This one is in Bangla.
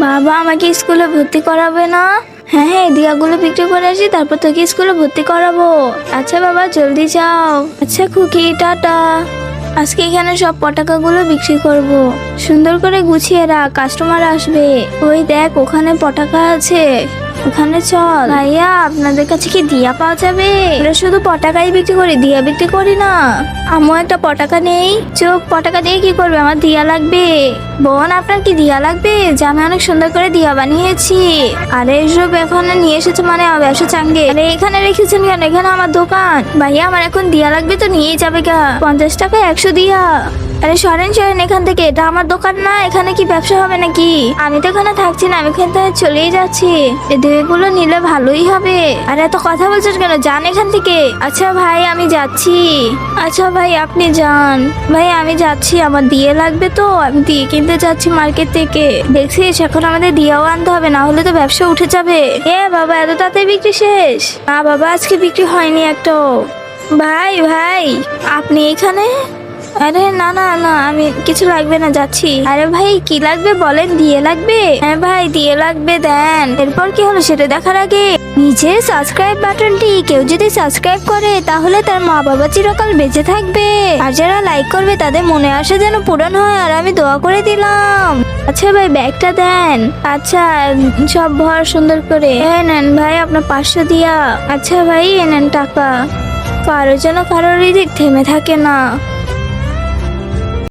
বাবা আমাকে স্কুলে ভর্তি করাবে না? হ্যাঁ হ্যাঁ, দিয়াগুলো বিক্রি করে আসি, তারপর তোকে স্কুলে ভর্তি করাবো। আচ্ছা বাবা জলদি যাও। আচ্ছা খুকি, টাটা। আজকে এখানে সব পটাকাগুলো বিক্রি করব। সুন্দর করে গুছিয়ে রাখ, কাস্টমার আসবে। ওই দেখ ওখানে পটাকা আছে, ওখানে চল। ভাইয়া আপনাদের কাছে কি দিয়া পাওয়া যাবে? আমরা শুধু পটাকাই বিক্রি করি, দিয়া বিক্রি করি না। আম্মু একটা পটাকা নেই। চোখ, পটাকা দিয়ে কি করবে? আমার দিয়া লাগবে। বোন আপনার কি দিয়া লাগবে? যে আমি অনেক সুন্দর করে দিয়া বানিয়েছি। আরে এসব এখন নিয়ে এসেছে মানে আমার ব্যবসা চাঙ্গে। আরে এখানে রেখেছেন কেন? এখানে আমার দোকান। ভাইয়া আমার এখন দিয়া লাগবে তো নিয়েই যাবে গা। 50 টাকা 100 দিয়া। আরে সরেন সরেন এখান থেকে, এটা আমার দোকান না, এখানে কি ব্যবসা হবে নাকি? আমি তো এখানে থাকছি না, আমি এখান থেকে চলেই যাচ্ছি। এগুলো নিলে ভালোই হবে। আর এত কথা বলছেন কেন? যান এখান থেকে। আচ্ছা ভাই আমি যাচ্ছি। আচ্ছা ভাই আপনি যান। ভাই আমি যাচ্ছি, আমার দিয়ে লাগবে তো, আমি দিয়ে কিনতে যাচ্ছি মার্কেট থেকে। দেখছিস এখন আমাদের দিয়েও আনতে হবে, না হলে তো ব্যবসা উঠে যাবে। এ বাবা এত তাড়াতাড়ি বিক্রি শেষ? না বাবা আজকে বিক্রি হয়নি একটাও। ভাই ভাই আপনি এখানে? আরে না না না, আমি কিছু লাগবে না, যাচ্ছি। আরে ভাই কি লাগবে বলেন? দিয়ে লাগবে? হ্যাঁ ভাই দিয়ে লাগবে, দেন। এরপর কি হলো সেটা দেখার আগে নিচে সাবস্ক্রাইব বাটনটি কেউ যদি সাবস্ক্রাইব করে তাহলে তার মা বাবা চিরকাল বেঁচে থাকবে। আর যারা লাইক করবে তাদের মনে আশা যেন পূরণ হয়, আর আমি দোয়া করে দিলাম। আচ্ছা ভাই ব্যাগটা দেন। আচ্ছা সব ভর সুন্দর করে। নেন ভাই আপনার 500 দিয়া। আচ্ছা ভাই নেন টাকা। কারো যেন কারোর দিক থেমে থাকে না।